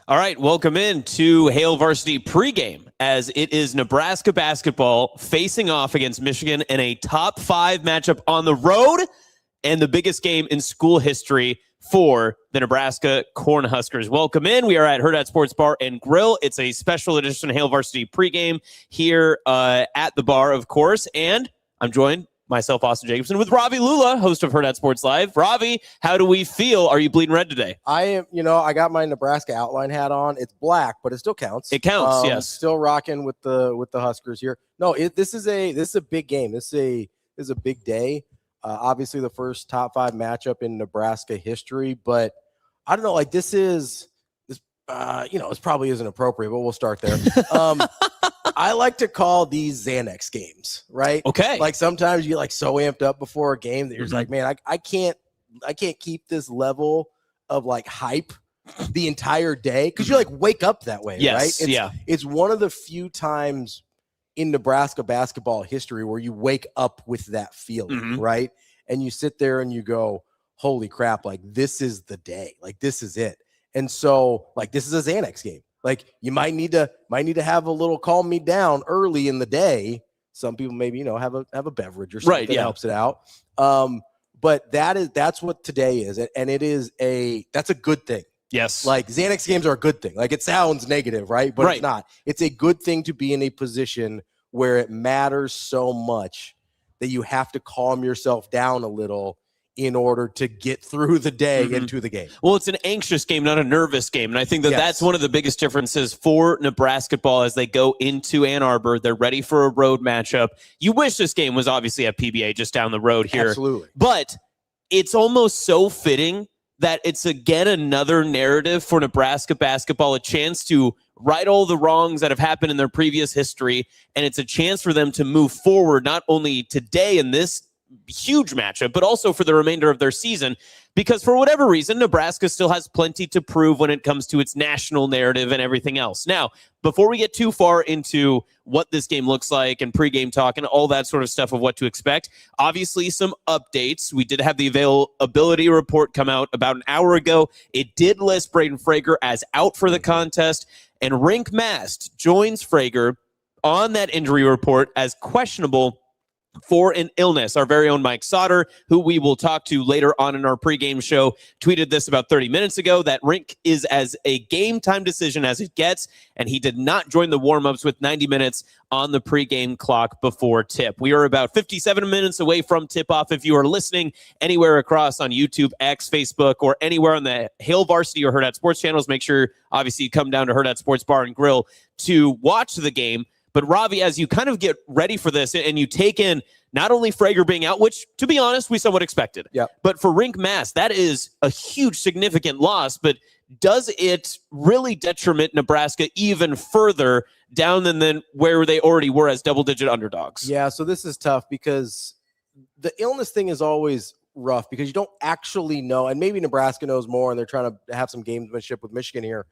All right, welcome in to Hail Varsity pregame as it is Nebraska basketball facing off against Michigan in a top 5 matchup on the road and the biggest game in school history for the Nebraska Cornhuskers. Welcome in. We are at Hurrdat Sports Bar and Grill. It's a special edition Hail Varsity pregame here at the bar, of course, and I'm joined myself, Austin Jacobsen, with Ravi Lulla, host of Hurrdat Sports Live. Ravi, how do we feel? Are you bleeding red today? I am, I got my Nebraska outline hat on. It's black, but it still counts. It counts, yes. Still rocking with the Huskers here. No, this is a big game. This is a big day. Obviously, the first top 5 matchup in Nebraska history, but I don't know. Like this probably isn't appropriate, but we'll start there. I like to call these Xanax games, right? Okay. Like sometimes you get so amped up before a game that you're just like, man, I can't keep this level of hype the entire day because you wake up that way, yes, right? It's one of the few times in Nebraska basketball history where you wake up with that feeling, right? And you sit there and you go, holy crap, this is the day. This is it. And so this is a Xanax game. You might need to have a little calm me down early in the day. Some people maybe, have a beverage or something that helps it out. But that's what today is. And that's a good thing. Yes. Xanax games are a good thing. It sounds negative, right? But It's not. It's a good thing to be in a position where it matters so much that you have to calm yourself down a little in order to get through the day into the game. Well, it's an anxious game, not a nervous game. And I think that's one of the biggest differences for Nebraska ball as they go into Ann Arbor. They're ready for a road matchup. You wish this game was obviously at PBA just down the road here. Absolutely. But it's almost so fitting that it's, again, another narrative for Nebraska basketball, a chance to right all the wrongs that have happened in their previous history. And it's a chance for them to move forward, not only today in this huge matchup, but also for the remainder of their season, because for whatever reason, Nebraska still has plenty to prove when it comes to its national narrative and everything else. Now, before we get too far into what this game looks like and pregame talk and all that sort of stuff of what to expect, obviously some updates. We did have the availability report come out about an hour ago. It did list Braden Frager as out for the contest, and Rink Mast joins Frager on that injury report as questionable for an illness. Our very own Mike Sauter, who we will talk to later on in our pregame show, tweeted this about 30 minutes ago, that Rink is as a game time decision as it gets, and he did not join the warm-ups with 90 minutes on the pregame clock before tip. We are about 57 minutes away from tip-off. If you are listening anywhere across on YouTube, X, Facebook, or anywhere on the Hail Varsity or Hurrdat Sports channels, make sure, obviously, you come down to Hurrdat Sports Bar and Grill to watch the game. But Ravi, as you kind of get ready for this and you take in not only Frager being out, which, to be honest, we somewhat expected, but for Rink Mast, that is a huge, significant loss. But does it really detriment Nebraska even further down than where they already were as double-digit underdogs? Yeah, so this is tough because the illness thing is always rough because you don't actually know, and maybe Nebraska knows more and they're trying to have some gamesmanship with Michigan here,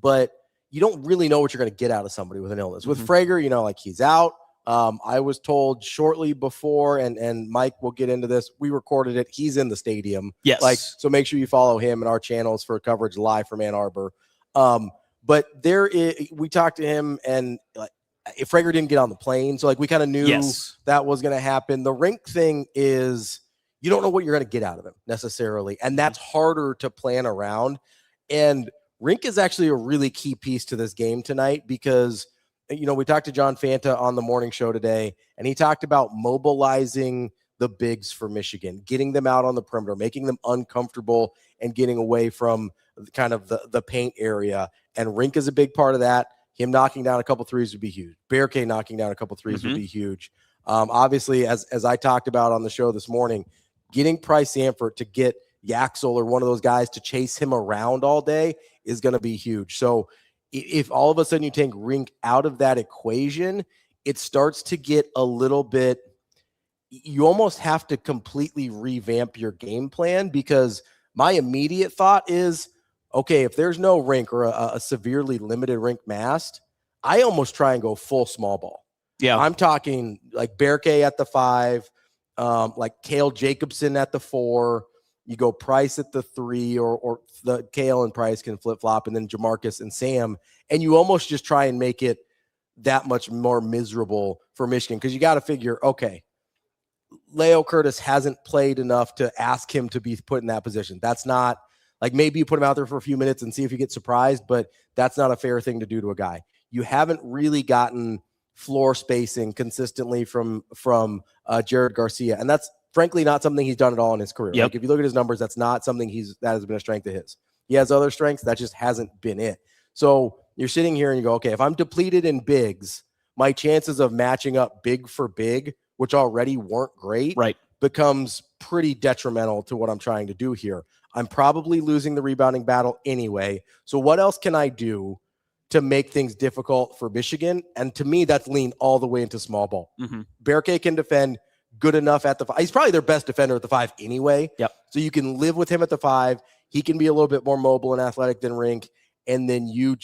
but you don't really know what you're going to get out of somebody with an illness. With Frager, he's out. I was told shortly before, and Mike will get into this, we recorded it. He's in the stadium. Yes. So make sure you follow him and our channels for coverage live from Ann Arbor. But we talked to him, and if Frager didn't get on the plane, so we kind of knew that was going to happen. The Rink thing is you don't know what you're going to get out of him necessarily, and that's harder to plan around. And Rink is actually a really key piece to this game tonight because, we talked to John Fanta on the morning show today, and he talked about mobilizing the bigs for Michigan, getting them out on the perimeter, making them uncomfortable and getting away from kind of the paint area. And Rink is a big part of that. Him knocking down a couple threes would be huge. Bearcay knocking down a couple threes would be huge. Obviously, as I talked about on the show this morning, getting Price Sanford to get Yaxel or one of those guys to chase him around all day is going to be huge. So if all of a sudden you take Rink out of that equation, it starts to get a little bit, you almost have to completely revamp your game plan because my immediate thought is, okay, if there's no Rink or a severely limited Rink Mast, I almost try and go full small ball. Yeah. I'm talking Bearcay at the 5, Cale Jacobsen at the 4, You go Price at the 3, or the Kale and Price can flip-flop, and then Jamarcus and Sam, and you almost just try and make it that much more miserable for Michigan, because you got to figure, okay, Leo Curtis hasn't played enough to ask him to be put in that position. That's not, like, maybe you put him out there for a few minutes and see if you get surprised, but that's not a fair thing to do to a guy. You haven't really gotten floor spacing consistently from Jared Garcia, and that's frankly not something he's done at all in his career. Yep. Like, if you look at his numbers, that's not something that has been a strength of his. He has other strengths, that just hasn't been it. So you're sitting here and you go, okay, if I'm depleted in bigs, my chances of matching up big for big, which already weren't great, becomes pretty detrimental to what I'm trying to do here. I'm probably losing the rebounding battle anyway. So what else can I do to make things difficult for Michigan? And to me, that's lean all the way into small ball. Berke can defend good enough at the 5. He's probably their best defender at the 5 anyway. So you can live with him at the 5. He can be a little bit more mobile and athletic than Rink. And then you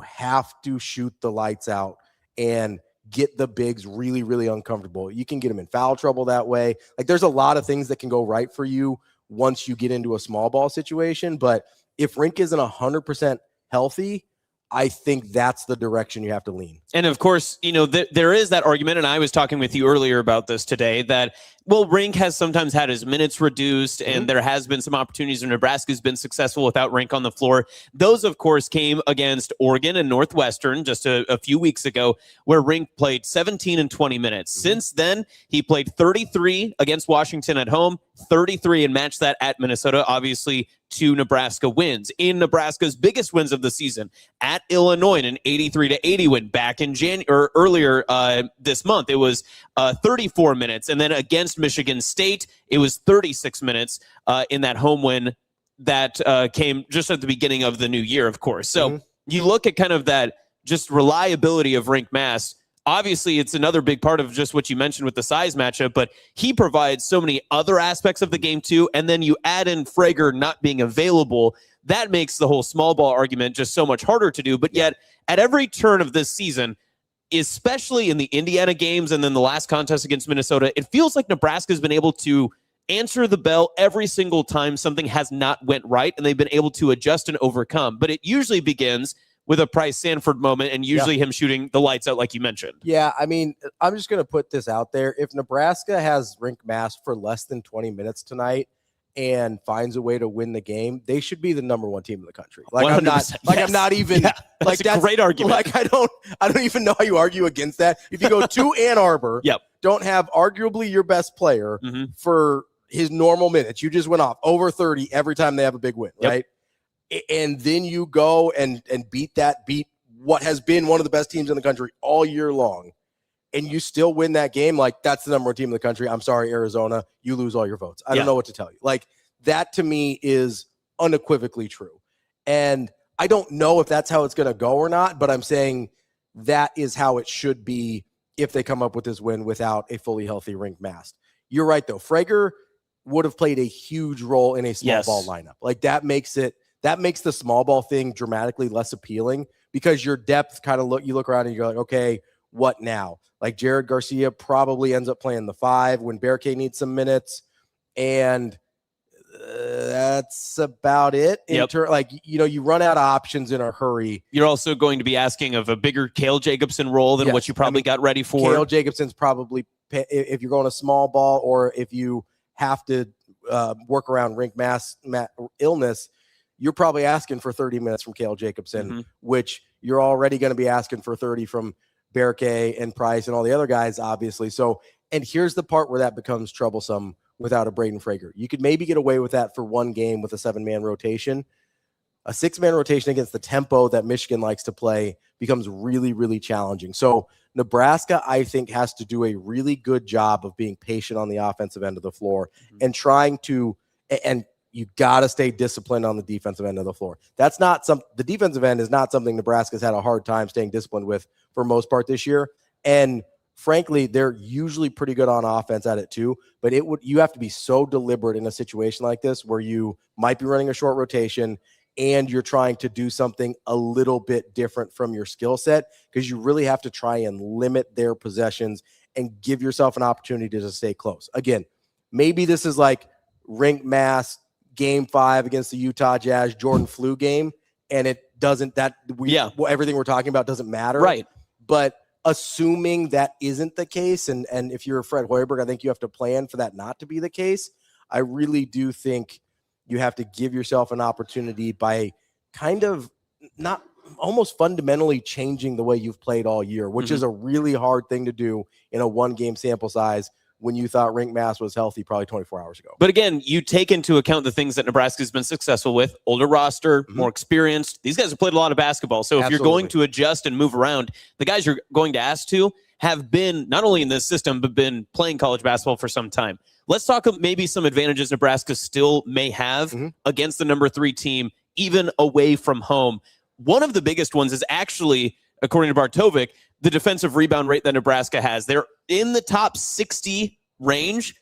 have to shoot the lights out and get the bigs really, really uncomfortable. You can get them in foul trouble that way. Like, there's a lot of things that can go right for you once you get into a small ball situation. But if Rink isn't 100% healthy, I think that's the direction you have to lean. And of course, there is that argument, and I was talking with you earlier about this today, that, well, Rink has sometimes had his minutes reduced, and there has been some opportunities where Nebraska's been successful without Rink on the floor. Those, of course, came against Oregon and Northwestern just a few weeks ago, where Rink played 17 and 20 minutes. Since then, he played 33 against Washington at home, 33, and matched that at Minnesota, obviously 2 Nebraska wins. In Nebraska's biggest wins of the season, at Illinois, an 83-80 win back in January, or earlier this month, it was 34 minutes. And then against Michigan State, it was 36 minutes in that home win that came just at the beginning of the new year, of course. So you look at kind of that just reliability of Rink Mast. Obviously, it's another big part of just what you mentioned with the size matchup, but he provides so many other aspects of the game too. And then you add in Frager not being available. That makes the whole small ball argument just so much harder to do. But yet, at every turn of this season, especially in the Indiana games and then the last contest against Minnesota, it feels like Nebraska has been able to answer the bell every single time something has not went right, and they've been able to adjust and overcome. But it usually begins with a Price Sanford moment, and usually him shooting the lights out, like you mentioned. Yeah, I mean, I'm just going to put this out there. If Nebraska has Rink Mast for less than 20 minutes tonight and finds a way to win the game, they should be the number 1 team in the country. Like, I'm not even that's a great argument. Like, I don't even know how you argue against that. If you go to Ann Arbor, don't have arguably your best player for his normal minutes. You just went off over 30 every time they have a big win, right? And then you go and beat what has been one of the best teams in the country all year long, and you still win that game. Like, that's the number 1 team in the country. I'm sorry, Arizona, you lose all your votes. I don't know what to tell you. Like, that to me is unequivocally true. And I don't know if that's how it's going to go or not, but I'm saying that is how it should be if they come up with this win without a fully healthy Rink Mast. You're right, though. Frager would have played a huge role in a small ball lineup. Like, that makes the small ball thing dramatically less appealing, because your depth kind of you look around and you're like, okay, what now? Like, Jared Garcia probably ends up playing the 5 when Berke needs some minutes. And that's about it. You run out of options in a hurry. You're also going to be asking of a bigger Kale Jacobsen role than what you probably got ready for. Kale Jacobsen's probably, if you're going a small ball, or if you have to work around Rink Mast illness, you're probably asking for 30 minutes from Kale Jacobsen, which you're already going to be asking for 30 from Berke and Price and all the other guys, obviously. So, and here's the part where that becomes troublesome without a Braden Frager. You could maybe get away with that for one game with a 7-man rotation. A 6-man rotation against the tempo that Michigan likes to play becomes really, really challenging. So Nebraska, I think, has to do a really good job of being patient on the offensive end of the floor and trying to, and you got to stay disciplined on the defensive end of the floor. The defensive end is not something Nebraska's had a hard time staying disciplined with for most part this year. And frankly, they're usually pretty good on offense at it too, but you have to be so deliberate in a situation like this where you might be running a short rotation and you're trying to do something a little bit different from your skill set, because you really have to try and limit their possessions and give yourself an opportunity to stay close. Again, maybe this is like rink mass game 5 against the Utah Jazz Jordan flu game, and it doesn't everything we're talking about doesn't matter. Right. But assuming that isn't the case, and if you're Fred Hoiberg, I think you have to plan for that not to be the case. I really do think you have to give yourself an opportunity by kind of not almost fundamentally changing the way you've played all year, which is a really hard thing to do in a 1-game sample size when you thought rink mass was healthy probably 24 hours ago. But again, you take into account the things that Nebraska's been successful with: older roster, more experienced. These guys have played a lot of basketball. So if you're going to adjust and move around, the guys you're going to ask to have been not only in this system, but been playing college basketball for some time. Let's talk maybe some advantages Nebraska still may have against the number 3 team, even away from home. One of the biggest ones is actually, according to Bartovic, the defensive rebound rate that Nebraska has. They're in the top 60 range.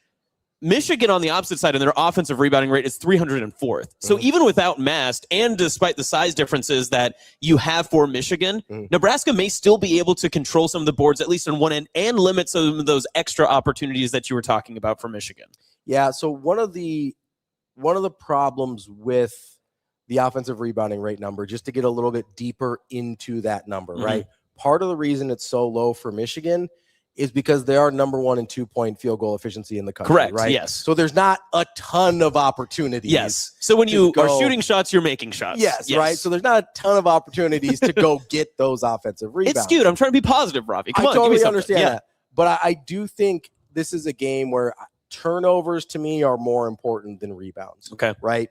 Michigan, on the opposite side, and their offensive rebounding rate is 304th. So even without Mast, and despite the size differences that you have for Michigan, Nebraska may still be able to control some of the boards, at least on one end, and limit some of those extra opportunities that you were talking about for Michigan. Yeah, so one of the problems with the offensive rebounding rate number, just to get a little bit deeper into that number, right? Part of the reason it's so low for Michigan is because they are number 1 in 2-point field goal efficiency in the country. Correct, right? Yes. So there's not a ton of opportunities. Yes. So when you are shooting shots, you're making shots. Yes, right? So there's not a ton of opportunities to go get those offensive rebounds. It's skewed. I'm trying to be positive, Ravi. Come on, totally give me understand yeah. that. But I do think this is a game where turnovers to me are more important than rebounds. Okay. Right?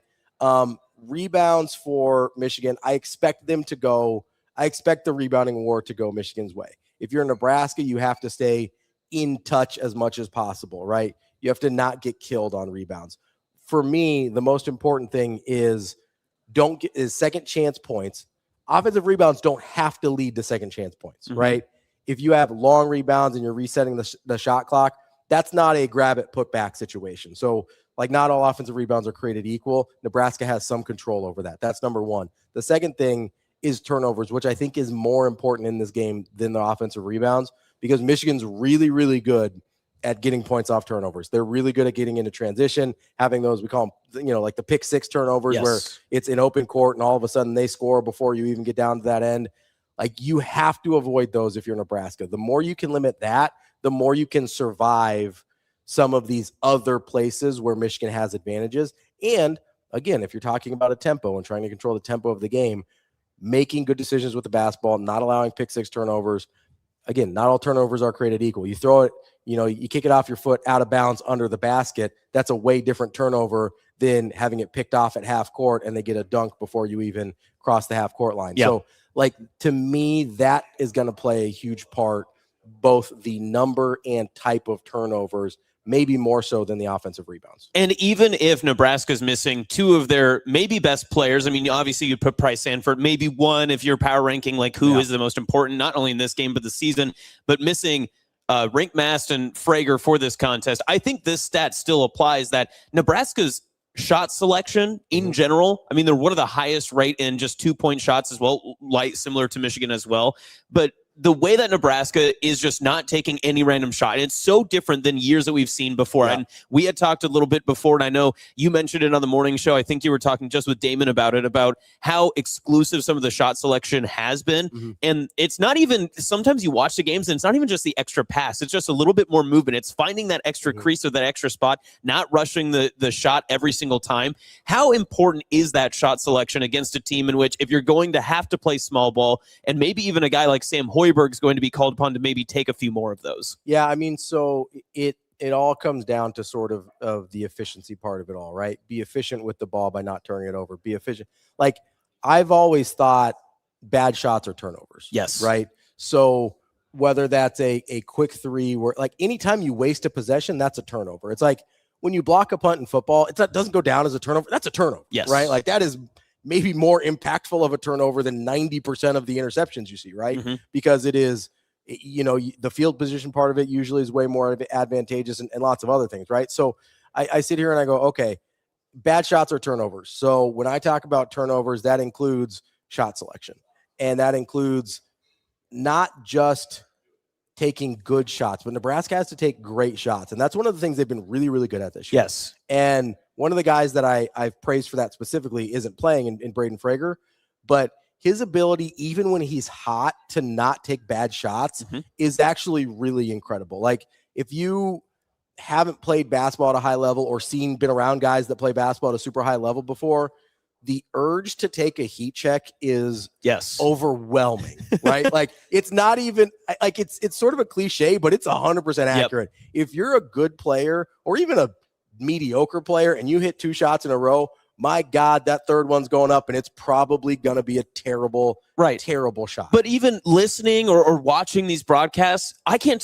Rebounds for Michigan, I expect the rebounding war to go Michigan's way. If you're in Nebraska, you have to stay in touch as much as possible, right? You have to not get killed on rebounds. For me, the most important thing is second chance points. Offensive rebounds don't have to lead to second chance points, right? If you have long rebounds and you're resetting the shot clock, that's not a grab it, put back situation. So like not all offensive rebounds are created equal. Nebraska has some control over that. That's number one. The second thing is turnovers, which I think is more important in this game than the offensive rebounds, because Michigan's really, really good at getting points off turnovers. They're really good at getting into transition, having those, we call them, like the pick six turnovers, where it's in open court and all of a sudden they score before you even get down to that end. Like, you have to avoid those if you're Nebraska. The more you can limit that, the more you can survive some of these other places where Michigan has advantages. And again, if you're talking about a tempo and trying to control the tempo of the game, making good decisions with the basketball, not allowing pick six turnovers. Again, not all turnovers are created equal. You throw it, you kick it off your foot out of bounds under the basket. That's a way different turnover than having it picked off at half court and they get a dunk before you even cross the half court line. Yep. So, to me, that is going to play a huge part, both the number and type of turnovers, maybe more so than the offensive rebounds. And even if Nebraska's missing two of their maybe best players, I mean, obviously you put Price Sanford, maybe one if you're power ranking, like who is the most important, not only in this game, but the season, but missing Rink Mast and Frager for this contest. I think this stat still applies, that Nebraska's shot selection in general, I mean, they're one of the highest rate in just 2-point shots as well, similar to Michigan as well. But the way that Nebraska is just not taking any random shot, it's so different than years that we've seen before. And we had talked a little bit before, and I know you mentioned it on the morning show. I think you were talking just with Damon about it, about how exclusive some of the shot selection has been. And it's not even, sometimes you watch the games and it's not even just the extra pass. It's just a little bit more movement. It's finding that extra crease or that extra spot, not rushing the shot every single time. How important is that shot selection against a team in which, if you're going to have to play small ball, and maybe even a guy like Sam Hoiberg's going to be called upon to maybe take a few more of those? Yeah, I mean, so it all comes down to sort of the efficiency part of it all, right? Be efficient with the ball by not turning it over. Be efficient. Like, I've always thought bad shots are turnovers. Yes. Right? So whether that's a quick three, where like anytime you waste a possession, that's a turnover. It's like when you block a punt in football, it doesn't go down as a turnover. That's a turnover. Yes. Right? Like, that is maybe more impactful of a turnover than 90% of the interceptions you see, right? Because it is, the field position part of it usually is way more advantageous, and lots of other things, right? So I sit here and I go, okay, bad shots are turnovers. So when I talk about turnovers, that includes shot selection. And that includes not just taking good shots, but Nebraska has to take great shots. And that's one of the things they've been really, really good at this year. Yes. And one of the guys that I've praised for that specifically isn't playing in Braden Frager, but his ability, even when he's hot, to not take bad shots is actually really incredible. Like, if you haven't played basketball at a high level or been around guys that play basketball at a super high level before, the urge to take a heat check is overwhelming, right? Like, it's not even like it's sort of a cliche, but it's 100% accurate. If you're a good player or even a mediocre player and you hit 2 shots in a row, my God, that third one's going up, and it's probably going to be a terrible shot. But even listening or watching these broadcasts, I can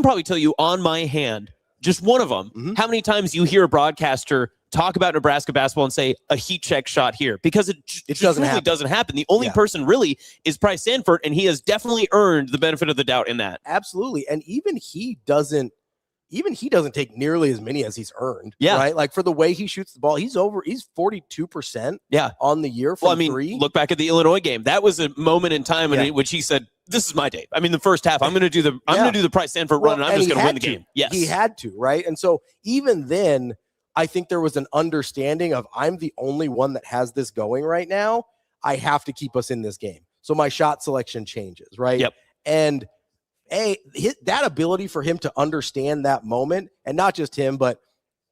probably tell you on my hand, just one of them, how many times you hear a broadcaster talk about Nebraska basketball and say a heat check shot here, because it doesn't happen. The only person really is Price Sanford, and he has definitely earned the benefit of the doubt in that. Absolutely. And even he doesn't take nearly as many as he's earned. Yeah. Right. Like, for the way he shoots the ball, he's 42% on the year from three. Look back at the Illinois game. That was a moment in time in which he said, this is my day. I mean, the first half, I'm going to do the Price Sanford run, and I'm just going to win the game. Yes. He had to, right? And so even then, I think there was an understanding of, I'm the only one that has this going right now. I have to keep us in this game. So my shot selection changes, right? Yep. And that ability for him to understand that moment, and not just him, but,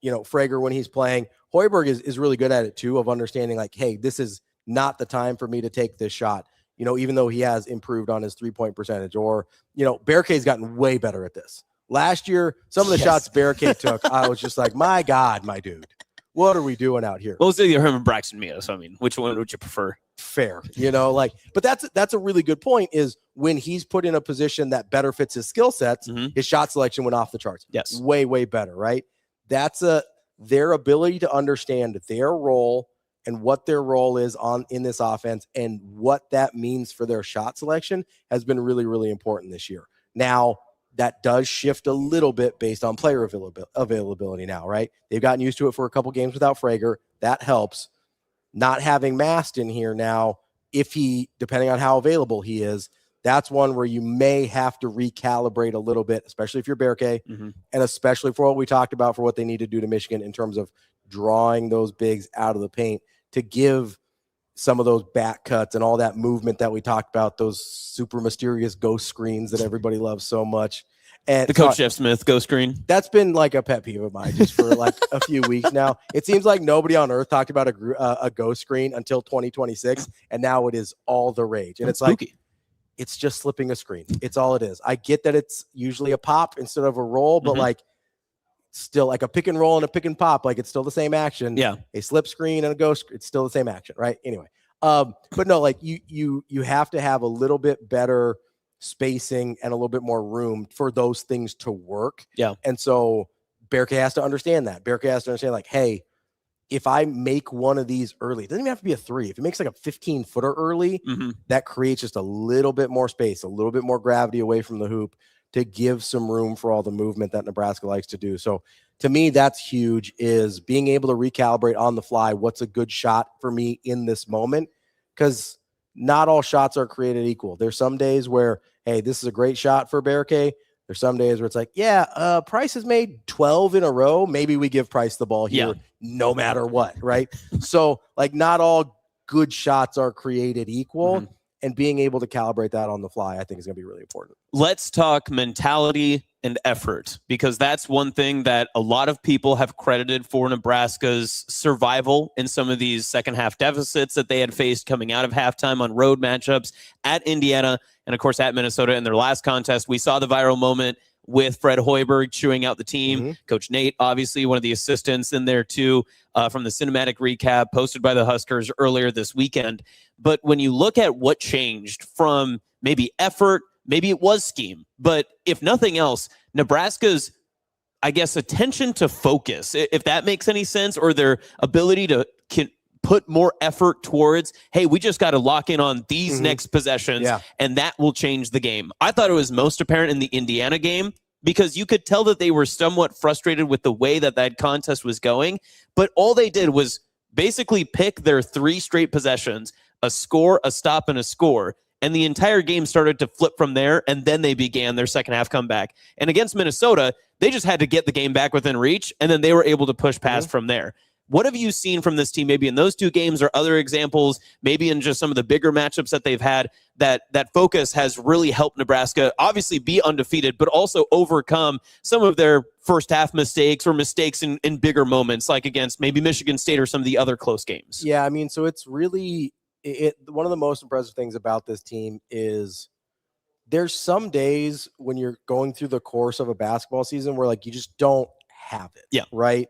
Frager when he's playing, Hoiberg is really good at it too, of understanding, like, hey, this is not the time for me to take this shot. Even though he has improved on his 3-point percentage, or, Bearcay's gotten way better at this. Last year, some of the shots Bearcay took, I was just like, my God, my dude, what are we doing out here? Well, it's either him and Braxton Mia. So, I mean, which one would you prefer? Fair, but that's a really good point, is when he's put in a position that better fits his skill sets, his shot selection went off the charts. Yes. Way, way better, right? That's their ability to understand their role and what their role is in this offense, and what that means for their shot selection has been really, really important this year. Now, that does shift a little bit based on player availability now, right? They've gotten used to it for a couple games without Frager. That helps. Not having Mast in here now, depending on how available he is, that's one where you may have to recalibrate a little bit, especially if you're Bearcay, and especially for what we talked about, for what they need to do to Michigan in terms of drawing those bigs out of the paint, to give some of those back cuts and all that movement that we talked about, those super mysterious ghost screens that everybody loves so much. And the Coach Jeff Smith ghost screen. That's been like a pet peeve of mine just for like a few weeks now. It seems like nobody on earth talked about a ghost screen until 2026, and now it is all the rage. And it's spooky. Like, it's just slipping a screen. It's all it is. I get that it's usually a pop instead of a roll, but like, still, like a pick and roll and a pick and pop, like, it's still the same action. Yeah. A slip screen and a ghost, it's still the same action, right? Anyway, but no, like, you have to have a little bit better spacing and a little bit more room for those things to work. Yeah. And so Bearcay has to understand that. Bearcay has to understand, like, hey, if I make one of these early, it doesn't even have to be a 3. If it makes like a 15-footer early, that creates just a little bit more space, a little bit more gravity away from the hoop, to give some room for all the movement that Nebraska likes to do. So to me, that's huge, is being able to recalibrate on the fly what's a good shot for me in this moment, because not all shots are created equal. There's some days where, hey, this is a great shot for Bearcay. There's some days where it's like, Price has made 12 in a row. Maybe we give Price the ball here no matter what, right? So, like, not all good shots are created equal, and being able to calibrate that on the fly, I think, is going to be really important. Let's talk mentality and effort, because that's one thing that a lot of people have credited for Nebraska's survival in some of these second half deficits that they had faced coming out of halftime on road matchups at Indiana and, of course, at Minnesota in their last contest. We saw the viral moment with Fred Hoiberg chewing out the team. Coach Nate, obviously one of the assistants in there too, from the cinematic recap posted by the Huskers earlier this weekend. But when you look at what changed from maybe effort, maybe it was scheme, but if nothing else, Nebraska's, I guess, attention to focus, if that makes any sense, or their ability to put more effort towards, hey, we just got to lock in on these next possessions, and that will change the game. I thought it was most apparent in the Indiana game, because you could tell that they were somewhat frustrated with the way that contest was going, but all they did was basically pick their 3 straight possessions, a score, a stop, and a score, and the entire game started to flip from there, and then they began their second half comeback. And against Minnesota, They just had to get the game back within reach, and then they were able to push past from there. What have you seen from this team, maybe in those two games or other examples, maybe in just some of the bigger matchups that they've had, that focus has really helped Nebraska obviously be undefeated, but also overcome some of their first half mistakes or mistakes in bigger moments, like against maybe Michigan State or some of the other close games? Yeah, I mean, so it's really one of the most impressive things about this team is there's some days when you're going through the course of a basketball season where like you just don't have it. Yeah. Right.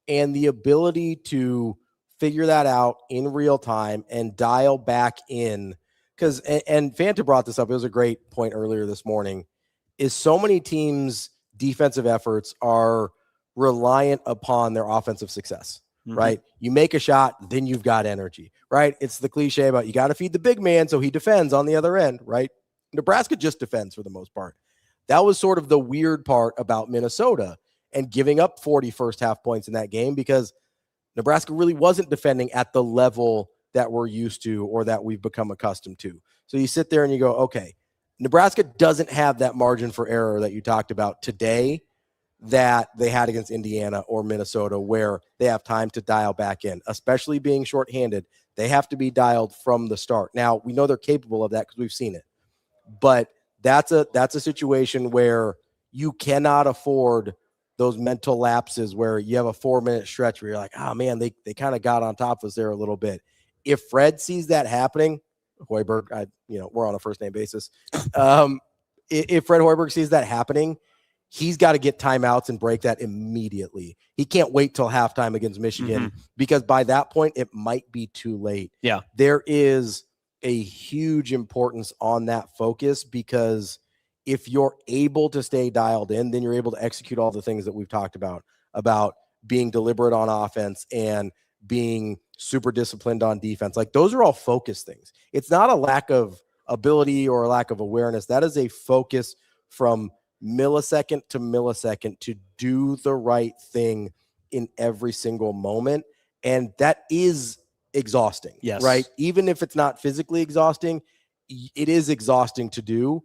And the ability to figure that out in real time and dial back in, because, and Fanta brought this up, it was a great point earlier this morning, is so many teams' defensive efforts are reliant upon their offensive success, right? You make a shot, then you've got energy, right? It's the cliche about you got to feed the big man so he defends on the other end, right? Nebraska just defends for the most part. That was sort of the weird part about Minnesota and giving up 40 first half points in that game, because Nebraska really wasn't defending at the level that we're used to or that we've become accustomed to. So you sit there and you go, okay, Nebraska doesn't have that margin for error that you talked about today that they had against Indiana or Minnesota, where they have time to dial back in, especially being shorthanded. They have to be dialed from the start. Now, we know they're capable of that because we've seen it. But that's a situation where you cannot afford those mental lapses where you have a 4-minute stretch where you're like, oh man, they kind of got on top of us there a little bit. If Fred sees that happening, Hoiberg, we're on a first name basis. If Fred Hoiberg sees that happening, he's got to get timeouts and break that immediately. He can't wait till halftime against Michigan because by that point it might be too late. Yeah. There is a huge importance on that focus, because if you're able to stay dialed in, then you're able to execute all the things that we've talked about being deliberate on offense and being super disciplined on defense. Like, those are all focus things. It's not a lack of ability or a lack of awareness. That is a focus from millisecond to millisecond to do the right thing in every single moment. And that is exhausting, yes, right? Even if it's not physically exhausting, it is exhausting to do.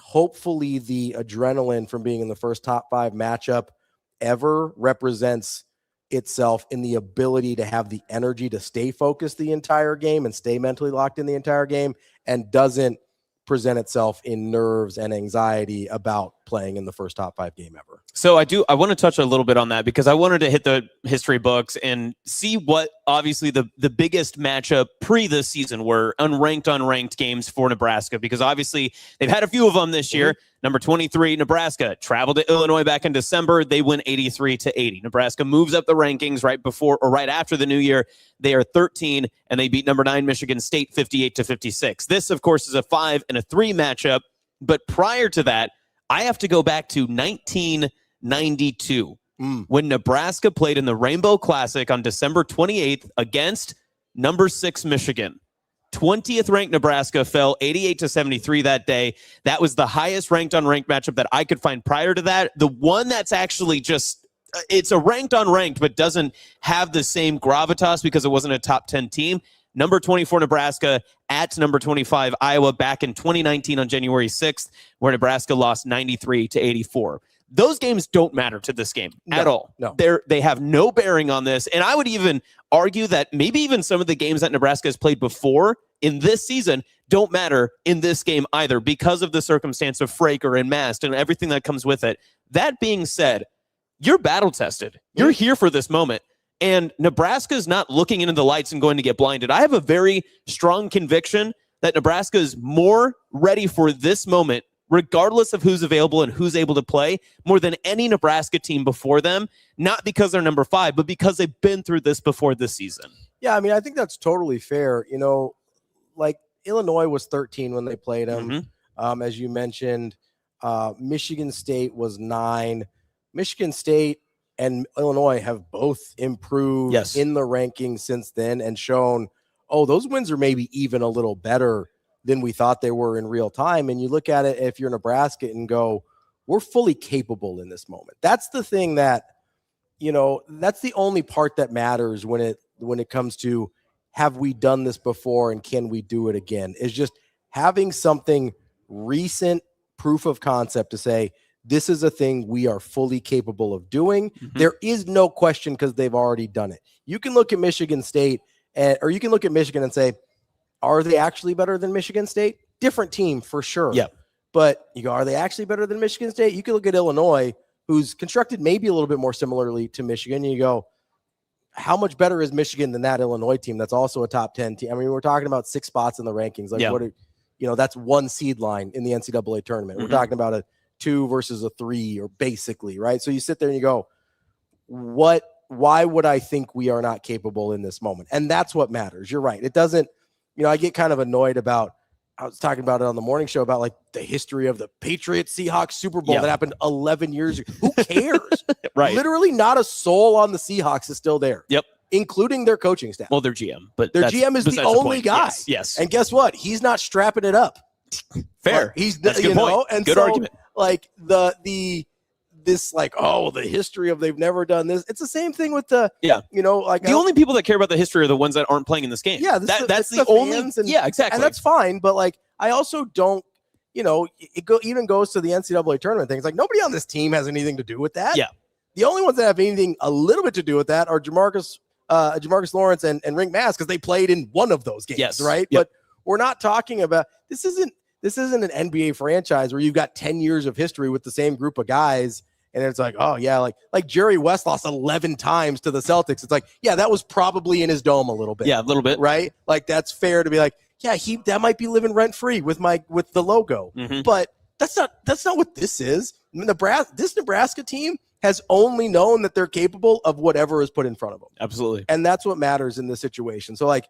Hopefully the adrenaline from being in the first top 5 matchup ever represents itself in the ability to have the energy to stay focused the entire game and stay mentally locked in the entire game, and doesn't present itself in nerves and anxiety about playing in the first top 5 game ever. So I want to touch a little bit on that, because I wanted to hit the history books and see what obviously the biggest matchup pre this season were unranked games for Nebraska, because obviously they've had a few of them this year. Number 23, Nebraska traveled to Illinois back in December. They win 83-80. Nebraska moves up the rankings right before or right after the new year. They are 13 and they beat number 9 Michigan State 58-56. This, of course, is a 5 and a 3 matchup. But prior to that, I have to go back to 1992 when Nebraska played in the Rainbow Classic on December 28th against number 6 Michigan. 20th ranked Nebraska fell 88-73 that day. That was the highest ranked unranked matchup that I could find prior to that. The one that's actually just, it's a ranked unranked, but doesn't have the same gravitas because it wasn't a top 10 team. Number 24 Nebraska at number 25 Iowa back in 2019 on January 6th, where Nebraska lost 93-84. Those games don't matter to this game at all. No. They have no bearing on this. And I would even argue that maybe even some of the games that Nebraska has played before in this season don't matter in this game either, because of the circumstance of Fraker and Mast and everything that comes with it. That being said, you're battle tested. You're here for this moment. And Nebraska is not looking into the lights and going to get blinded. I have a very strong conviction that Nebraska is more ready for this moment, regardless of who's available and who's able to play, more than any Nebraska team before them, not because they're number 5, but because they've been through this before this season. Yeah, I mean, I think that's totally fair. You know, like Illinois was 13 when they played them. As you mentioned, Michigan State was 9. Michigan State and Illinois have both improved in the rankings since then and shown, oh, those wins are maybe even a little better than we thought they were in real time. And you look at it, if you're Nebraska, and go, we're fully capable in this moment. That's the thing that, you know, that's the only part that matters when it comes to, have we done this before and can we do it again, is just having something recent proof of concept to say, this is a thing we are fully capable of doing. There is no question because they've already done it. You can look at Michigan State or you can look at Michigan and say, are they actually better than Michigan State? Different team for sure. Yeah. But you go, are they actually better than Michigan State? You can look at Illinois, who's constructed maybe a little bit more similarly to Michigan. And you go, how much better is Michigan than that Illinois team that's also a top 10 team? I mean, we're talking about 6 spots in the rankings. Like, what are, that's one seed line in the NCAA tournament. We're talking about a 2 versus a 3, or basically, right? So you sit there and you go, why would I think we are not capable in this moment? And that's what matters. You're right. It doesn't, I get kind of annoyed about, I was talking about it on the morning show about like the history of the Patriots Seahawks Super Bowl that happened 11 years ago. Who cares? Right. Literally not a soul on the Seahawks is still there. Yep. Including their coaching staff. Well, their GM, but their GM is the only guy. Yes. And guess what? He's not strapping it up. Fair. Like, he's That's a good point. And good argument. Like this like, oh, the history of they've never done this. It's the same thing with the like the only people that care about the history are the ones that aren't playing in this game. Yeah, that's the only exactly. And that's fine, but like I also don't, even goes to the NCAA tournament thing. It's like nobody on this team has anything to do with that. Yeah. The only ones that have anything a little bit to do with that are Jamarcus Lawrence and Rink Mass, because they played in one of those games, right? Yep. But we're not talking about this isn't an NBA franchise where you've got 10 years of history with the same group of guys. And it's like, oh yeah, like Jerry West lost 11 times to the Celtics. It's like, yeah, that was probably in his dome a little bit. Yeah, a little bit. Right? Like that's fair to be like, yeah, that might be living rent free with the logo. But that's not what this is. This Nebraska team has only known that they're capable of whatever is put in front of them. Absolutely. And that's what matters in this situation. So like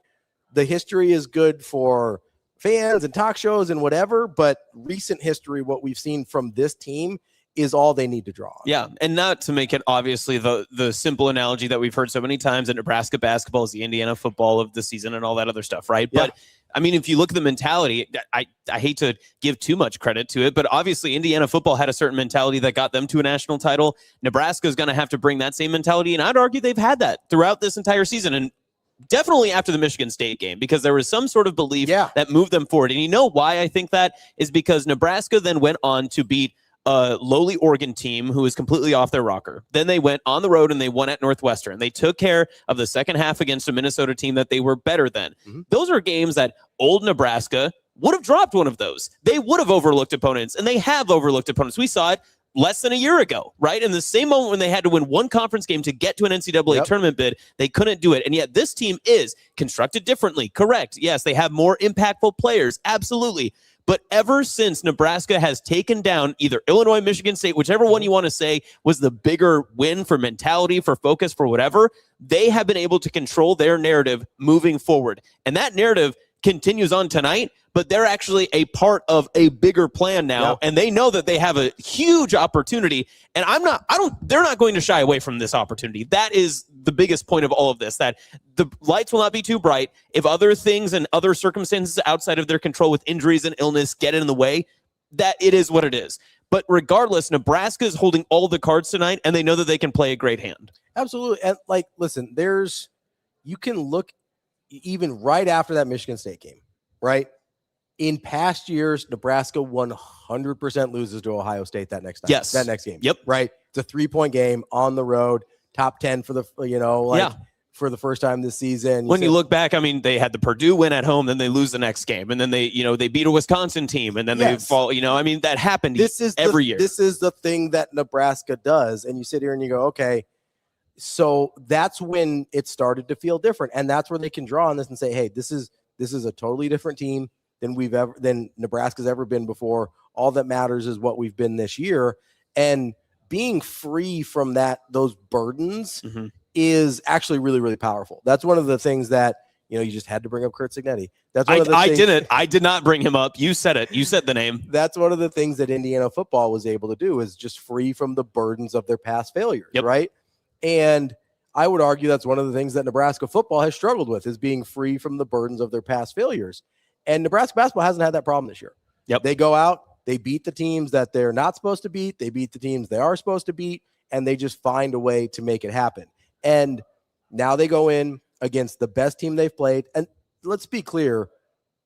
the history is good for fans and talk shows and whatever, but recent history, what we've seen from this team is all they need to draw on. Yeah, and not to make it obviously the simple analogy that we've heard so many times that Nebraska basketball is the Indiana football of the season and all that other stuff, right? Yeah. But I mean, if you look at the mentality, I hate to give too much credit to it, but obviously Indiana football had a certain mentality that got them to a national title. Nebraska is going to have to bring that same mentality, and I'd argue they've had that throughout this entire season, and definitely after the Michigan State game, because there was some sort of belief that moved them forward. And you know why I think that is because Nebraska then went on to beat a lowly Oregon team who was completely off their rocker. Then they went on the road and they won at Northwestern. They took care of the second half against a Minnesota team that they were better than. Those are games that old Nebraska would have dropped one of those. They would have overlooked opponents, and they have overlooked opponents. We saw it less than a year ago, right? In the same moment when they had to win one conference game to get to an NCAA tournament bid, they couldn't do it. And yet this team is constructed differently. Correct. Yes, they have more impactful players. Absolutely. But ever since Nebraska has taken down either Illinois, Michigan State, whichever one you want to say was the bigger win for mentality, for focus, for whatever, they have been able to control their narrative moving forward. And that narrative continues on tonight, but they're actually a part of a bigger plan now, and they know that they have a huge opportunity, and they're not going to shy away from this opportunity. That is the biggest point of all of this, that the lights will not be too bright. If other things and other circumstances outside of their control with injuries and illness get in the way, that it is what it is. But regardless, Nebraska is holding all the cards tonight, and they know that they can play a great hand. Absolutely. And like, listen, you can look even right after that Michigan State game, right? In past years, Nebraska 100% loses to Ohio State that next time. Yes. That next game. Yep. Right. It's a 3-point game on the road, top 10 for the, for the first time this season. When you look back, I mean, they had the Purdue win at home, then they lose the next game, and then they beat a Wisconsin team, and then they fall, I mean, that happened every year. This is the thing that Nebraska does. And you sit here and you go, okay, so that's when it started to feel different. And that's where they can draw on this and say, hey, this is a totally different team than Nebraska's ever been before. All that matters is what we've been this year. And being free from those burdens is actually really, really powerful. That's one of the things that, you just had to bring up Curt Cignetti. That's one of the things. I did not bring him up. You said it. You said the name. That's one of the things that Indiana football was able to do, is just free from the burdens of their past failures, right? And I would argue that's one of the things that Nebraska football has struggled with, is being free from the burdens of their past failures. And Nebraska basketball hasn't had that problem this year. They go out, they beat the teams that they're not supposed to beat, they beat the teams they are supposed to beat, and they just find a way to make it happen. And now they go in against the best team they've played. And let's be clear,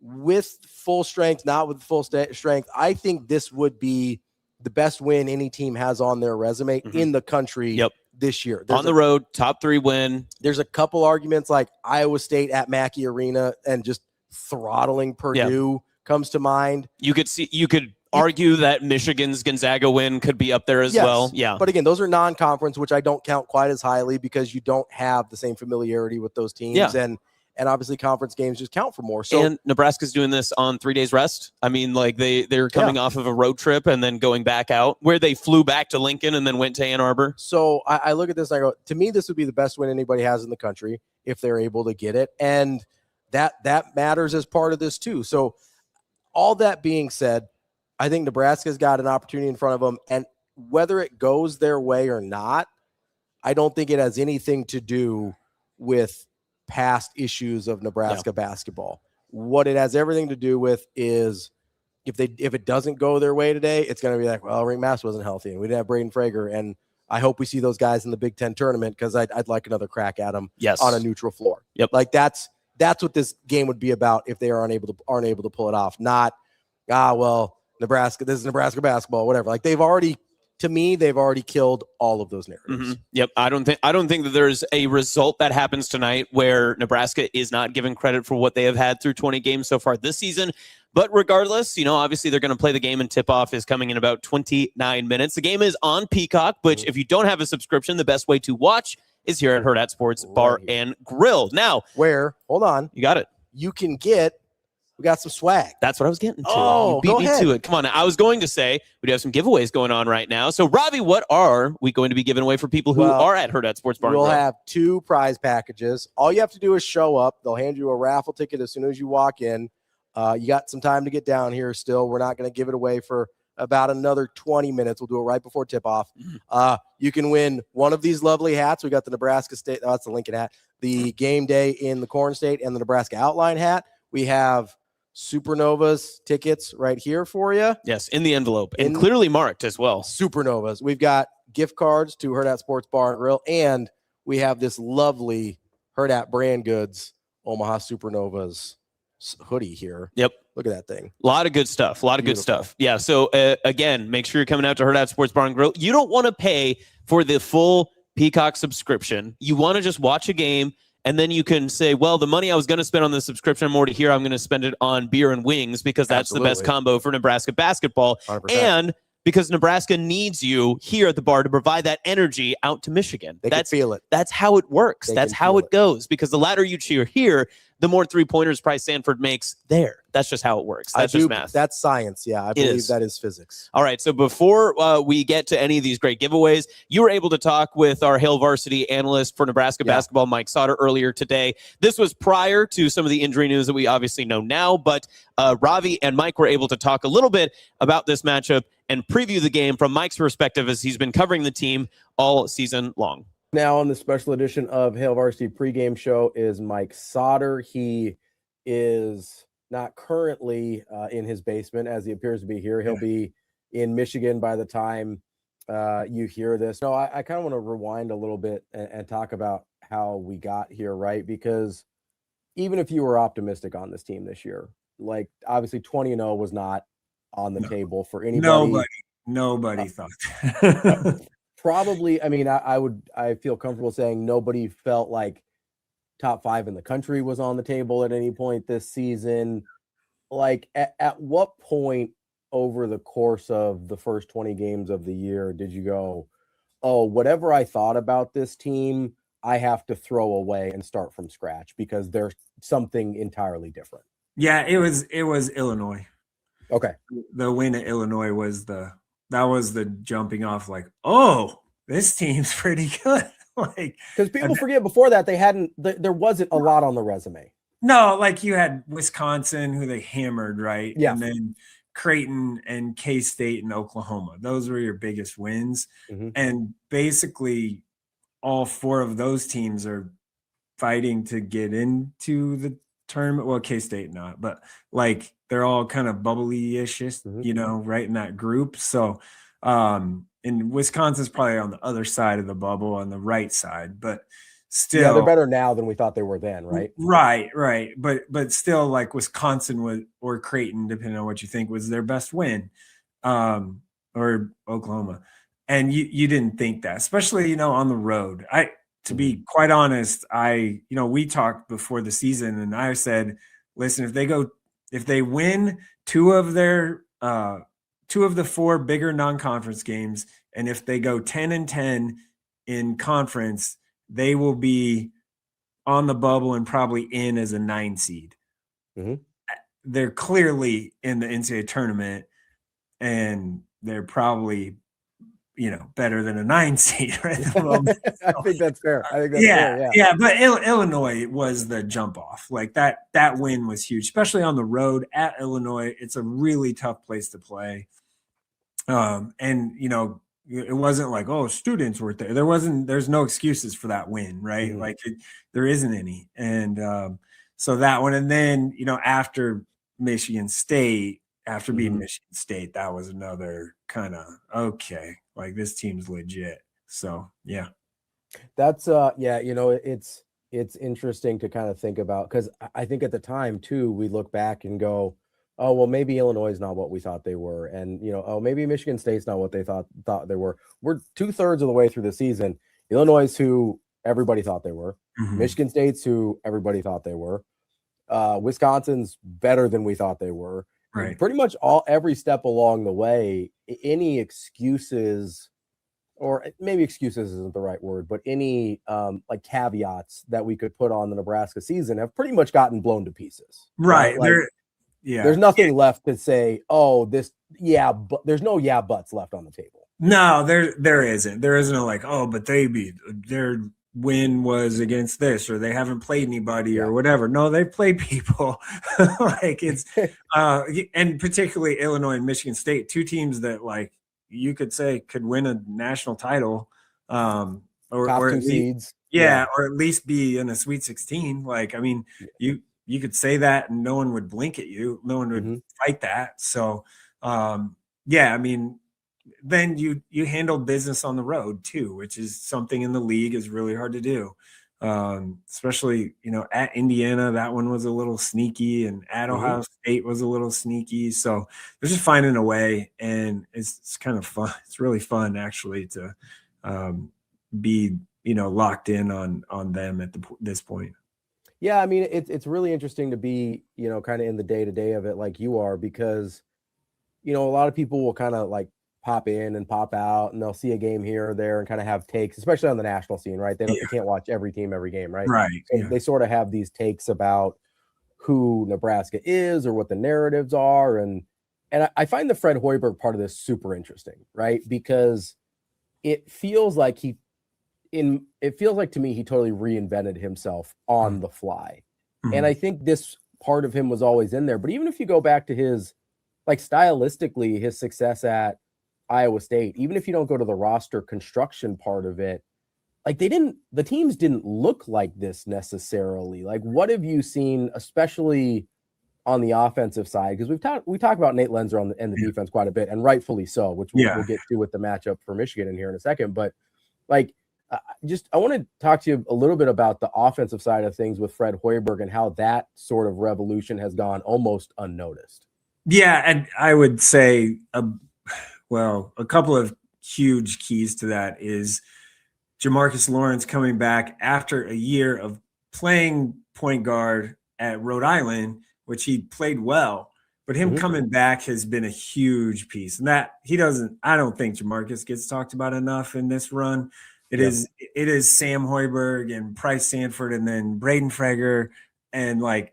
with full strength, not with full strength, I think this would be the best win any team has on their resume in the country this year. On the road, top 3 win. There's a couple arguments like Iowa State at Mackey Arena and just throttling Purdue comes to mind. You could argue that Michigan's Gonzaga win could be up there as well. Yeah. But again, those are non-conference, which I don't count quite as highly because you don't have the same familiarity with those teams. Yeah. And obviously conference games just count for more. So, and Nebraska's doing this on 3 days rest. I mean, like they're coming off of a road trip and then going back out where they flew back to Lincoln and then went to Ann Arbor. So I look at this and I go, to me, this would be the best win anybody has in the country if they're able to get it. And that matters as part of this too. So all that being said, I think Nebraska's got an opportunity in front of them. And whether it goes their way or not, I don't think it has anything to do with past issues of Nebraska basketball. What it has everything to do with is if it doesn't go their way today, it's going to be like, well, Ring Mass wasn't healthy and we didn't have Braden Frager. And I hope we see those guys in the Big Ten tournament because I'd like another crack at them on a neutral floor. Yep. Like that's what this game would be about if they aren't able to pull it off. Not, well, Nebraska, this is Nebraska basketball, whatever. Like they've already killed all of those narratives. Yep. I don't think that there's a result that happens tonight where Nebraska is not given credit for what they have had through 20 games so far this season. But regardless, obviously they're going to play the game and tip-off is coming in about 29 minutes. The game is on Peacock, which if you don't have a subscription, the best way to watch is here at Hurrdat Sports Bar and Grill. Now, hold on. You got it. We got some swag. That's what I was getting to. Oh, you beat me to it. Come on. I was going to say we do have some giveaways going on right now. So, Ravi, what are we going to be giving away for people who are at Hurrdat Sports Bar? We'll have 2 prize packages. All you have to do is show up. They'll hand you a raffle ticket as soon as you walk in. You got some time to get down here still. We're not going to give it away for about another 20 minutes. We'll do it right before tip-off. You can win one of these lovely hats. We got the Nebraska State. Oh, that's the Lincoln hat. The Game Day in the Corn State and the Nebraska Outline hat. We have Supernovas tickets right here for you. Yes, in the envelope and clearly marked as well. Supernovas. We've got gift cards to Hurrdat Sports Bar and Grill, and we have this lovely Hurrdat brand goods Omaha Supernovas hoodie here. Yep. Look at that thing. A lot of good stuff. Good stuff. Yeah. So again, make sure you're coming out to Hurrdat Sports Bar and Grill. You don't want to pay for the full Peacock subscription. You want to just watch a game. And then you can say, well, the money I was going to spend on the subscription, I'm already here. I'm going to spend it on beer and wings because that's the best combo for Nebraska basketball. 100%. And because Nebraska needs you here at the bar to provide that energy out to Michigan. They can feel it. That's how it works. That's how it goes. Because the louder you cheer here, the more 3-pointers Price Sanford makes there. That's just how it works. That's just math. That's science. Yeah, I believe that is physics. All right. So before we get to any of these great giveaways, you were able to talk with our Hail Varsity analyst for Nebraska basketball, Mike Sauter, earlier today. This was prior to some of the injury news that we obviously know now, but Ravi and Mike were able to talk a little bit about this matchup and preview the game from Mike's perspective as he's been covering the team all season long. Now on the special edition of Hail Varsity pregame show is Mike Sauter. He is not currently in his basement as he appears to be here. He'll be in Michigan by the time you hear this. No, I kind of want to rewind a little bit and talk about how we got here, right? Because even if you were optimistic on this team this year, like obviously 20-0 was not on the table for anybody. Nobody thought that. Probably, I mean, I feel comfortable saying nobody felt like top 5 in the country was on the table at any point this season. Like at what point over the course of the first 20 games of the year did you go, oh, whatever I thought about this team, I have to throw away and start from scratch because there's something entirely different? Yeah, it was Illinois. Okay. The win at Illinois was the jumping off, like, oh, this team's pretty good. Like, because people forget before that there wasn't a lot on the resume. No, like you had Wisconsin, who they hammered, right? Yeah. And then Creighton and K-State and Oklahoma. Those were your biggest wins. Mm-hmm. And basically all 4 of those teams are fighting to get into the tournament. Well, K-State not, but like they're all kind of bubbly-ish, right in that group. So, and Wisconsin's probably on the other side of the bubble, on the right side, but still, they're better now than we thought they were then, right? Right. But still, like Wisconsin was, or Creighton, depending on what you think, was their best win. or Oklahoma. And you didn't think that, especially, on the road. To be quite honest, we talked before the season and I said, listen, if they win two of the 4 bigger non-conference games, and if they go 10-10 in conference, they will be on the bubble and probably in as a 9 seed. Mm-hmm. They're clearly in the NCAA tournament, and they're probably, better than a 9 seed right at the moment. I think that's fair. fair. Yeah. But Illinois was the jump off. Like that win was huge, especially on the road at Illinois. It's a really tough place to play. It wasn't like, oh, students were there. There's no excuses for that win, right? Mm-hmm. Like there isn't any. And so that one, and then, after Michigan State, after beating Michigan State, that was another kind of, okay, like this team's legit. So, yeah. That's it's interesting to kind of think about, because I think at the time too, we look back and go, oh, well, maybe Illinois is not what we thought they were. And, oh, maybe Michigan State's not what they thought they were. We're 2/3 of the way through the season. Illinois is who everybody thought they were. Mm-hmm. Michigan State's who everybody thought they were. Wisconsin's better than we thought they were. Right. And pretty much every step along the way, any excuses, or maybe excuses isn't the right word, but any like caveats that we could put on the Nebraska season have pretty much gotten blown to pieces. Right. Like, there's nothing left to say, oh, but there's no buts left on the table. No, there isn't. There isn't a like, oh, but their win was against this, or they haven't played anybody or whatever. No, they played people. Like it's and particularly Illinois and Michigan State, 2 teams that like you could say could win a national title. Or at least, seeds. Or at least be in a Sweet 16. Like, I mean, you could say that and no one would blink at you. No one would fight that. So, I mean, then you handle business on the road too, which is something in the league is really hard to do. Especially, at Indiana, that one was a little sneaky, and at Ohio State was a little sneaky. So they're just finding a way, and it's kind of fun. It's really fun actually to be, locked in on them at this point. Yeah, I mean, it's really interesting to be, kind of in the day-to-day of it like you are, because, a lot of people will kind of like pop in and pop out, and they'll see a game here or there and kind of have takes, especially on the national scene, right? They can't watch every team, every game, right? Right. So they sort of have these takes about who Nebraska is or what the narratives are. And I find the Fred Hoiberg part of this super interesting, right? Because it feels like to me, he totally reinvented himself on the fly. And I think this part of him was always in there. But even if you go back to his, like stylistically, his success at Iowa State, even if you don't go to the roster construction part of it, like the teams didn't look like this necessarily. Like, what have you seen, especially on the offensive side? Because we talk about Nate Lenzer and the defense quite a bit, and rightfully so, which we'll get to with the matchup for Michigan in here in a second. But like, I want to talk to you a little bit about the offensive side of things with Fred Hoiberg and how that sort of revolution has gone almost unnoticed. Yeah, and I would say, a couple of huge keys to that is Jamarcus Lawrence coming back after a year of playing point guard at Rhode Island, which he played well, but him coming back has been a huge piece. And that I don't think Jamarcus gets talked about enough in this run. It is Sam Hoiberg and Price Sanford, and then Braden Frager, and like,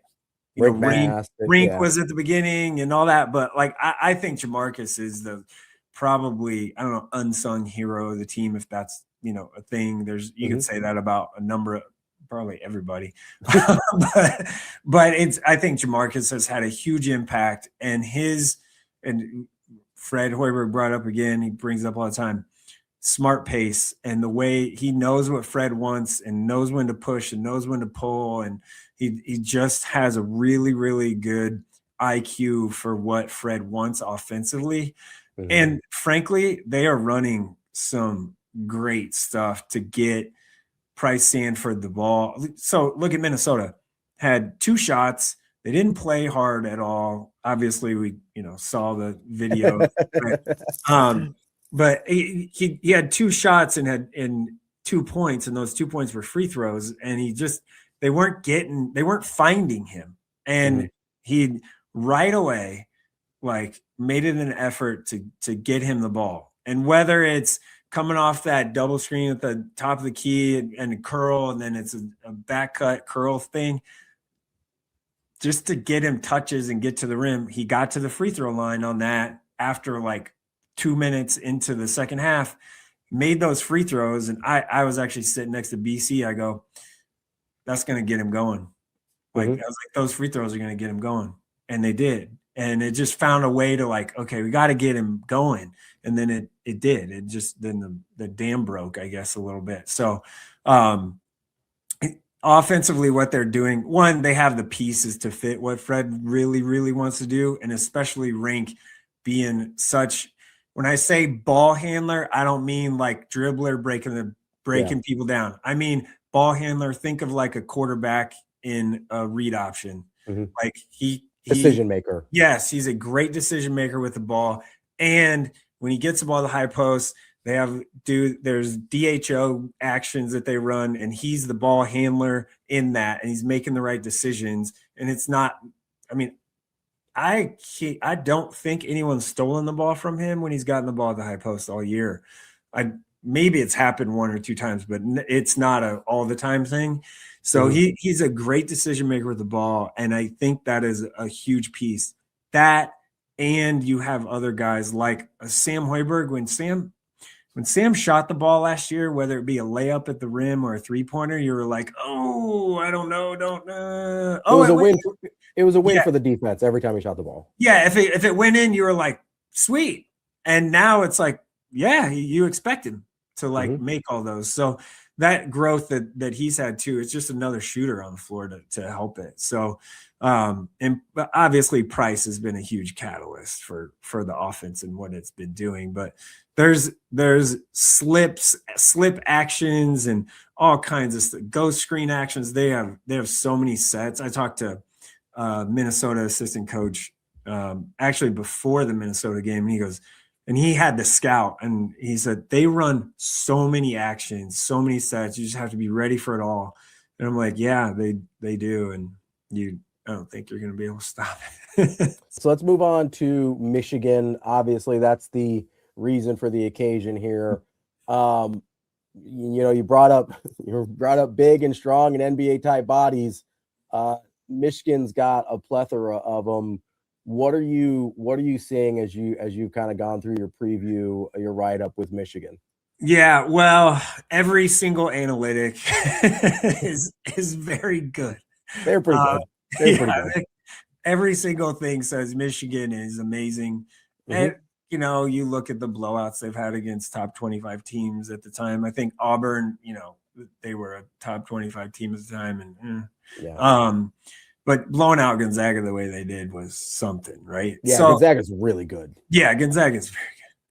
Rink was at the beginning and all that. But like, I think Jamarcus is the probably, I don't know, unsung hero of the team, if that's, a thing. You could say that about a number of, probably everybody, but I think Jamarcus has had a huge impact, and Fred Hoiberg brought up again, he brings up all the time, smart pace, and the way he knows what Fred wants and knows when to push and knows when to pull. And he just has a really, really good IQ for what Fred wants offensively. And frankly, they are running some great stuff to get Price Sanford the ball. So look at Minnesota, had 2 shots, They didn't play hard at all. Obviously, we saw the video. But he had 2 shots and had 2 points, and those 2 points were free throws, and they weren't finding him, and he right away made it an effort to get him the ball. And whether it's coming off that double screen at the top of the key and curl, and then it's a back cut curl thing, just to get him touches and get to the rim. He got to the free throw line on that after 2 minutes into the second half, made those free throws. And I was actually sitting next to BC. I go, that's going to get him going. I was like, those free throws are going to get him going. And they did. And it just found a way to okay, we got to get him going. And then it did. It just, then the dam broke, I guess, a little bit. So, offensively, what they're doing, one, they have the pieces to fit what Fred really, really wants to do, and especially Rink being such. When I say ball handler, I don't mean dribbler breaking people down. I mean ball handler. Think of a quarterback in a read option. Decision maker. Yes, he's a great decision maker with the ball, and when he gets the ball to the high post, there's DHO actions that they run, and he's the ball handler in that, and he's making the right decisions. And it's not, I don't think anyone's stolen the ball from him when he's gotten the ball at the high post all year. Maybe it's happened 1 or 2 times, but it's not a all the time thing. So he's a great decision maker with the ball, and I think that is a huge piece. That, and you have other guys like Sam Hoiberg. When Sam shot the ball last year, whether it be a layup at the rim or a 3-pointer, you were like, oh, I don't know. It was a win. It was a win for the defense every time he shot the ball. Yeah, if it went in, you were like, sweet. And now it's you expect him to make all those. So that growth that he's had too, it's just another shooter on the floor to help it. So, and obviously Price has been a huge catalyst for the offense and what it's been doing, but there's slip actions and all kinds of stuff, ghost screen actions. They have so many sets. I talked to Minnesota assistant coach actually before the Minnesota game, and he goes, and he had the scout, and he said they run so many actions, so many sets. You just have to be ready for it all. And I'm like, yeah, they do, and I don't think you're going to be able to stop it. So let's move on to Michigan. Obviously, that's the reason for the occasion here. You brought up big and strong and NBA type bodies. Michigan's got a plethora of them. What are you seeing as you've kind of gone through your preview, your write-up with Michigan? Yeah, well, every single analytic is very good. They're pretty good. They're pretty good. Every single thing says Michigan is amazing. And you look at the blowouts they've had against top 25 teams at the time. I think Auburn, they were a top 25 team at the time, and but blowing out Gonzaga the way they did was something, right? Yeah, so, Gonzaga's really good. Yeah, Gonzaga's very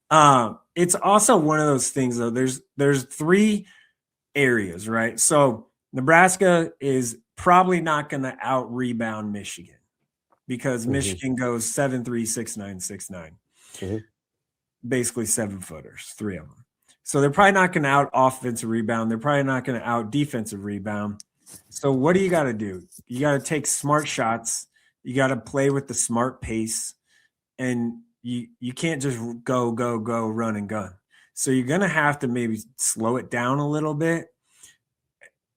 good. It's also one of those things, though. There's 3 areas, right? So Nebraska is probably not going to out-rebound Michigan because Michigan goes 7'3", 6'9", 6'9". Basically 7-footers, 3 of them. So they're probably not going to out-offensive rebound. They're probably not going to out-defensive rebound. So what do you got to do? You got to take smart shots. You got to play with the smart pace, and you can't just go, run and gun. So you're going to have to maybe slow it down a little bit,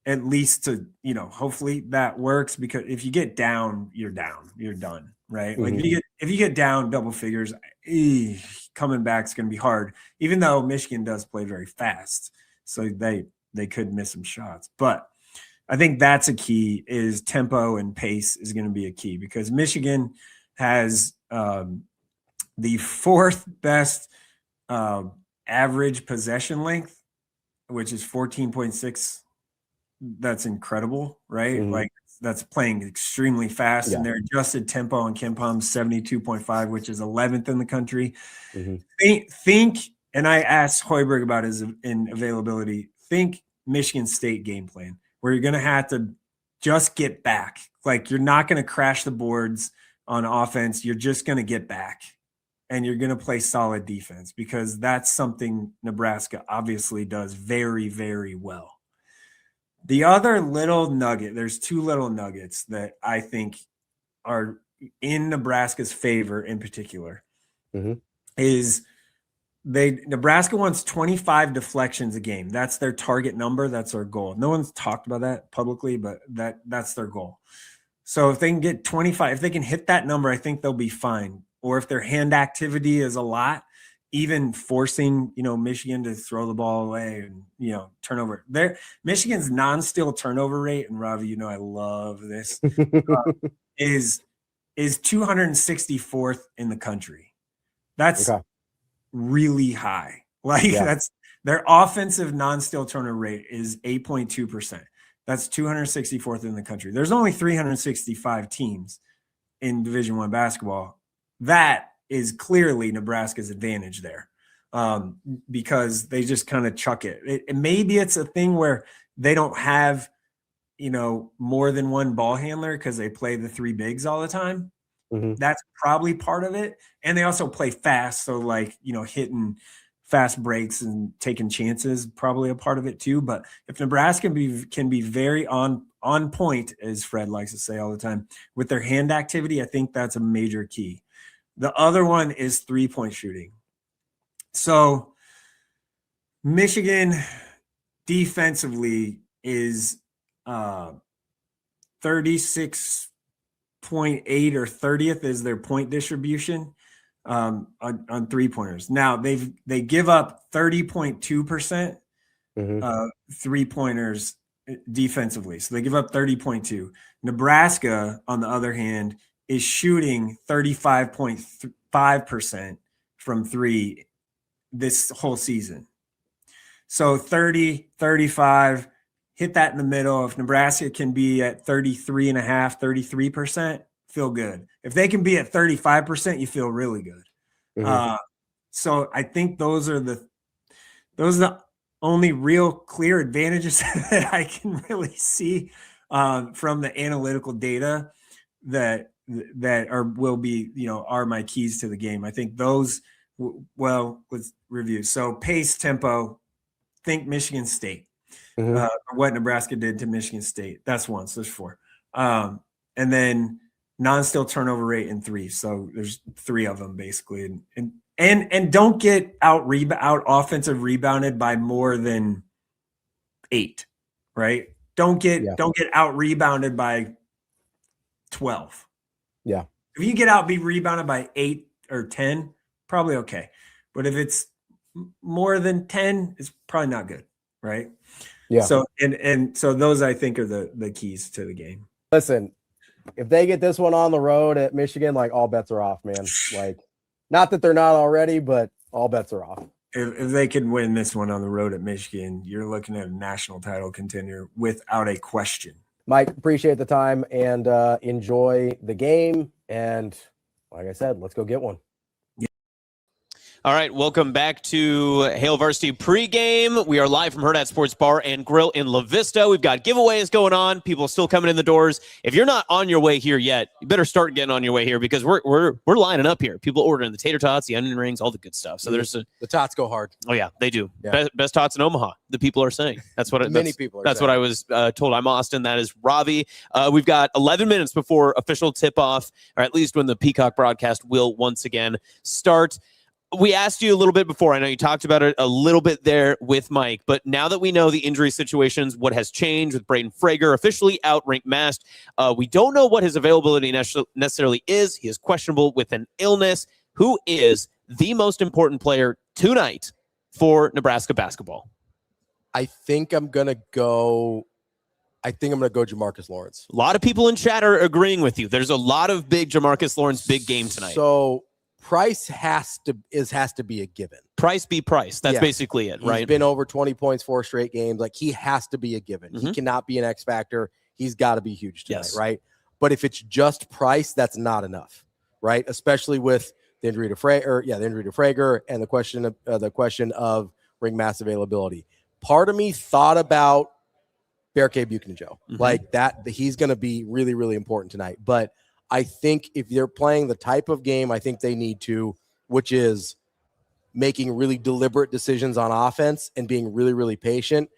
at least to, hopefully that works, because if you get down, you're done, right? Like if you get down double figures, coming back is going to be hard, even though Michigan does play very fast. So they could miss some shots, but I think that's a key, is tempo and pace is going to be a key, because Michigan has the 4th best average possession length, which is 14.6. That's incredible, right? Like that's playing extremely fast, and their adjusted tempo on KenPom 72.5, which is 11th in the country. Think, and I asked Hoiberg about his availability. Think Michigan State game plan, where you're going to have to just get back. Like, you're not going to crash the boards on offense. You're just going to get back, and you're going to play solid defense, because that's something Nebraska obviously does very, very well. The other little nugget, there's two little nuggets that I think are in Nebraska's favor in particular, is Nebraska wants 25 deflections a game. That's their target number. That's their goal. No one's talked about that publicly, but that's their goal. So if they can get 25, if they can hit that number, I think they'll be fine. Or if their hand activity is a lot, even forcing, Michigan to throw the ball away and, turnover. Michigan's non-steal turnover rate, and Ravi, I love this, is 264th in the country. That's really high. That's their offensive non-steal turnover rate is 8.2%. That's 264th in the country. There's only 365 teams in Division I basketball. That is clearly Nebraska's advantage there, because they just kind of chuck it. Maybe it's a thing where they don't have, more than one ball handler because they play the three bigs all the time. That's probably part of it. And they also play fast. So hitting fast breaks and taking chances, probably a part of it too. But if Nebraska can be very on point, as Fred likes to say all the time, with their hand activity, I think that's a major key. The other one is 3-point shooting. So Michigan defensively is 36.8 or 30th is their point distribution on 3-pointers. Now they give up 30.2% 3-pointers defensively. So they give up 30.2. Nebraska, on the other hand, is shooting 35.5% from three this whole season. So 30, 35, hit that in the middle. If Nebraska can be at 33.5, 33%, feel good. If they can be at 35%, you feel really good. So I think those are the only real clear advantages that I can really see from the analytical data that are my keys to the game. I think those, let's review. So pace, tempo, think Michigan State, what Nebraska did to Michigan State. That's one. So there's four. And then non-steal turnover rate in three. So there's three of them basically. And don't get out offensive rebounded by more than 8, right? Don't get out rebounded by 12. Yeah. If you be rebounded by 8 or 10, probably okay. But if it's more than 10, it's probably not good, right? Yeah. So so those I think are the keys to the game. Listen, if they get this one on the road at Michigan, all bets are off, man. Not that they're not already, but all bets are off. If they can win this one on the road at Michigan, you're looking at a national title contender without a question. Mike, appreciate the time and enjoy the game. And like I said, let's go get one. All right, welcome back to Hail Varsity pregame. We are live from Hurrdat Sports Bar and Grill in La Vista. We've got giveaways going on. People still coming in the doors. If you're not on your way here yet, you better start getting on your way here because we're lining up here. People ordering the tater tots, the onion rings, all the good stuff. So there's the tots go hard. Oh yeah, they do. Yeah. Best tots in Omaha. The people are saying. That's what many people are That's saying. what I was told. I'm Austin. That is Ravi. We've got 11 minutes before official tip off, or at least when the Peacock broadcast will once again start. We asked you a little bit before. I know you talked about it a little bit there with Mike, but now that we know the injury situations, what has changed with Braden Frager officially out, rink masked, we don't know what his availability necessarily is. He is questionable with an illness. Who is the most important player tonight for Nebraska basketball? I think I'm going to go Jamarcus Lawrence. A lot of people in chat are agreeing with you. There's a lot of big Jamarcus Lawrence big game tonight. So Price has to be a given. Price be Price. That's basically it, right? He's been over 20 points 4 straight games. He has to be a given. He cannot be an X factor. He's got to be huge tonight, right? But if it's just Price, that's not enough, right? Especially with the injury to Frager, and the question of ring mass availability. Part of me thought about Barricade Buchanan Joe. Like that, he's going to be really, really important tonight. But I think if they're playing the type of game I think they need to, which is making really deliberate decisions on offense and being really, really patient,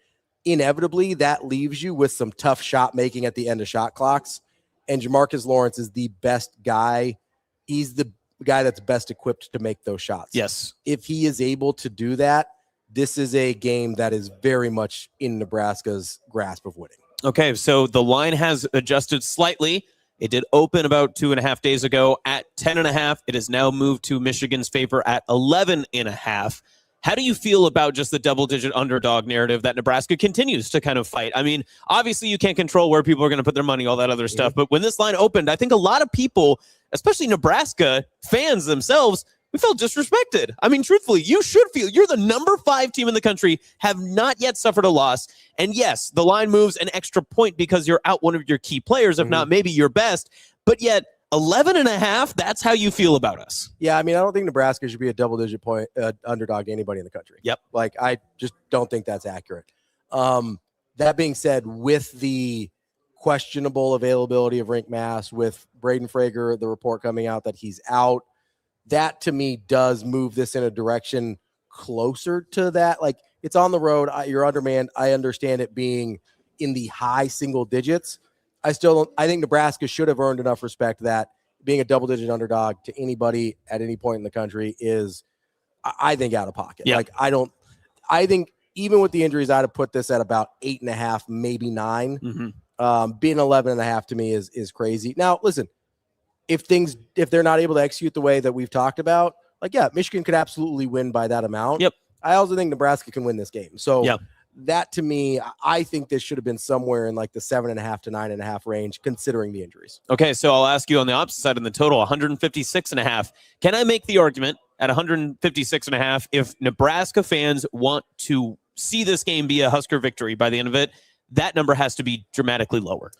inevitably that leaves you with some tough shot making at the end of shot clocks. And Jamarcus Lawrence is the best guy. He's the guy that's best equipped to make those shots. Yes. If he is able to do that, this is a game that is very much in Nebraska's grasp of winning. Okay, so the line has adjusted slightly. It did open about 2.5 days ago at 10.5. It has now moved to Michigan's favor at 11.5. How do you feel about just the double-digit underdog narrative that Nebraska continues to kind of fight? I mean, obviously you can't control where people are going to put their money, all that other stuff. But when this line opened, I think a lot of people, especially Nebraska fans themselves, we felt disrespected. I mean, truthfully, you should feel you're the number 5 team in the country, have not yet suffered a loss. And yes, the line moves an extra point because you're out one of your key players, if not maybe your best. But yet 11.5, that's how you feel about us. Yeah, I mean, I don't think Nebraska should be a double-digit point underdog to anybody in the country. Yep. Like, I just don't think that's accurate. That being said, with the questionable availability of Rink Mass, with Braden Frager, the report coming out that he's out, that to me does move this in a direction closer to that. Like, it's on the road. You're undermanned. I understand it being in the high single digits. I think Nebraska should have earned enough respect that being a double-digit underdog to anybody at any point in the country is, I think, out of pocket. Yep. Like, I think even with the injuries, I'd have put this at about 8.5, maybe 9. Being 11.5 to me is crazy. Now, listen, if they're not able to execute the way that we've talked about, like, yeah, Michigan could absolutely win by that amount. Yep. I also think Nebraska can win this game. So yep. That to me, I think this should have been somewhere in like the 7.5 to 9.5 range, considering the injuries. Okay, so I'll ask you on the opposite side in the total, 156.5. Can I make the argument at 156.5 if Nebraska fans want to see this game be a Husker victory by the end of it, that number has to be dramatically lower?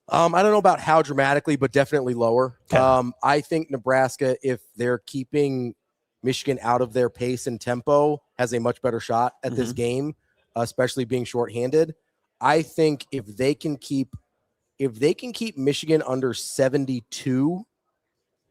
I don't know about how dramatically, but definitely lower. Okay. I think Nebraska, if they're keeping Michigan out of their pace and tempo, has a much better shot at this game, especially being shorthanded. I think if they can keep Michigan under 72,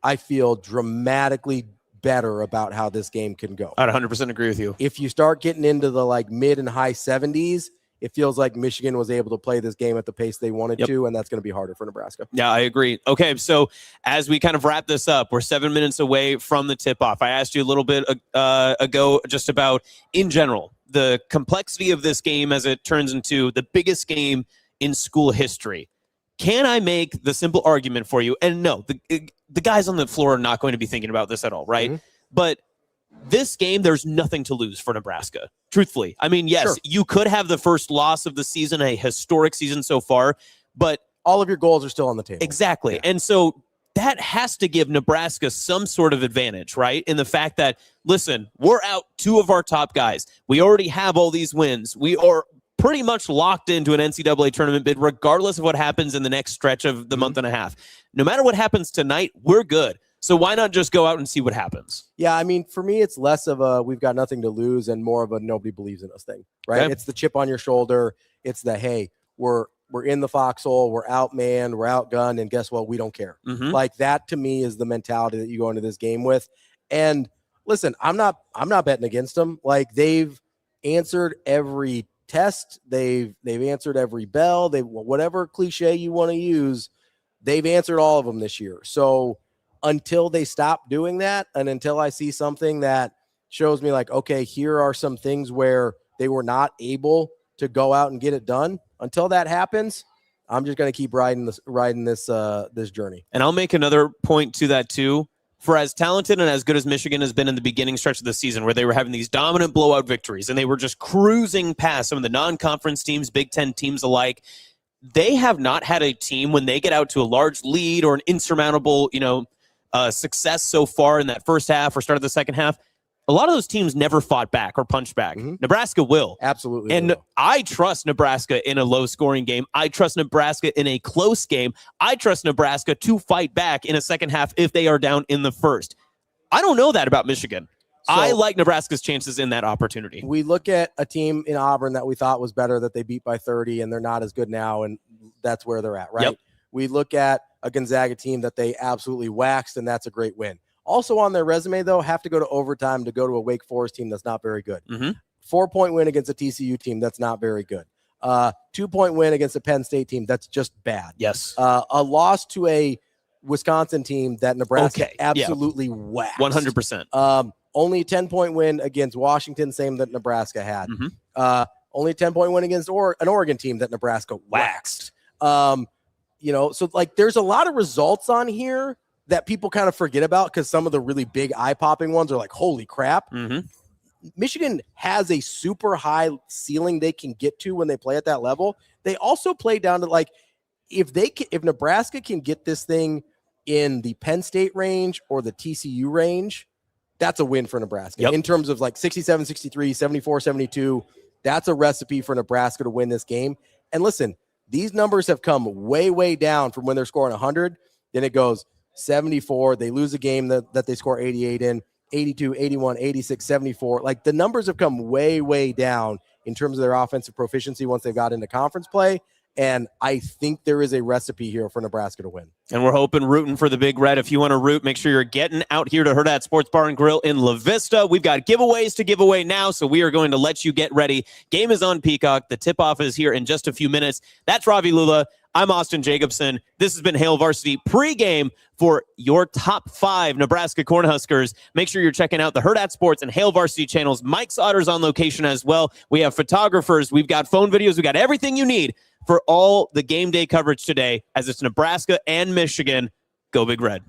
I feel dramatically better about how this game can go. I'd 100% agree with you. If you start getting into the like mid and high 70s, it feels like Michigan was able to play this game at the pace they wanted to, and that's going to be harder for Nebraska. Yeah, I agree. Okay, so as we kind of wrap this up, we're 7 minutes away from the tip-off. I asked you a little bit ago just about, in general, the complexity of this game as it turns into the biggest game in school history. Can I make the simple argument for you? And no, the guys on the floor are not going to be thinking about this at all, right? But this game, there's nothing to lose for Nebraska, truthfully. I mean, yes, you could have the first loss of the season, a historic season so far, but all of your goals are still on the table. Exactly. Yeah. And so that has to give Nebraska some sort of advantage, right? In the fact that, listen, we're out 2 of our top guys. We already have all these wins. We are pretty much locked into an NCAA tournament bid, regardless of what happens in the next stretch of the month and a half. No matter what happens tonight, we're good. So why not just go out and see what happens? Yeah, I mean, for me, it's less of a we've got nothing to lose and more of a nobody believes in us thing, right? Okay. It's the chip on your shoulder. It's the, hey, we're in the foxhole, we're outmanned, we're outgunned, and guess what? We don't care. Like, that to me is the mentality that you go into this game with. And listen, I'm not betting against them. Like, they've answered every test, they've answered every bell, whatever cliche you want to use, they've answered all of them this year. So until they stop doing that, and until I see something that shows me like, okay, here are some things where they were not able to go out and get it done, until that happens, I'm just going to keep riding this journey. And I'll make another point to that too. For as talented and as good as Michigan has been in the beginning stretch of the season, where they were having these dominant blowout victories and they were just cruising past some of the non-conference teams, Big Ten teams alike, they have not had a team when they get out to a large lead or an insurmountable, success so far in that first half or start of the second half. A lot of those teams never fought back or punched back. Nebraska will. Absolutely. And will. I trust Nebraska in a low-scoring game. I trust Nebraska in a close game. I trust Nebraska to fight back in a second half if they are down in the first. I don't know that about Michigan. I like Nebraska's chances in that opportunity. We look at a team in Auburn that we thought was better that they beat by 30, and they're not as good now, and that's where they're at, right? Yep. We look at a Gonzaga team that they absolutely waxed, and that's a great win. Also on their resume, though, have to go to overtime to go to a Wake Forest team that's not very good. 4-point win against a TCU team that's not very good. 2-point win against a Penn State team that's just bad. Yes. A loss to a Wisconsin team that Nebraska absolutely waxed. 100%. Only a 10-point win against Washington, same that Nebraska had. Only a 10-point win against an Oregon team that Nebraska waxed. So like there's a lot of results on here that people kind of forget about because some of the really big eye-popping ones are like, holy crap. Michigan has a super high ceiling they can get to when they play at that level. They also play down to like, if Nebraska can get this thing in the Penn State range or the TCU range, that's a win for Nebraska. In terms of like 67, 63, 74, 72, that's a recipe for Nebraska to win this game. And listen, these numbers have come way, way down from when they're scoring 100. Then it goes 74. They lose a game that they score 88 in, 82, 81, 86, 74. Like the numbers have come way, way down in terms of their offensive proficiency once they've got into conference play. And I think there is a recipe here for Nebraska to win. And we're rooting for the Big Red. If you want to root, make sure you're getting out here to Hurrdat Sports Bar and Grill in La Vista. We've got giveaways to give away now, so we are going to let you get ready. Game is on Peacock. The tip-off is here in just a few minutes. That's Ravi Lulla. I'm Austin Jacobsen. This has been Hail Varsity pregame for your top 5 Nebraska Cornhuskers. Make sure you're checking out the Hurrdat Sports and Hail Varsity channels. Mike Sauter's on location as well. We have photographers. We've got phone videos. We've got everything you need for all the game day coverage today as it's Nebraska and Michigan. Go Big Red.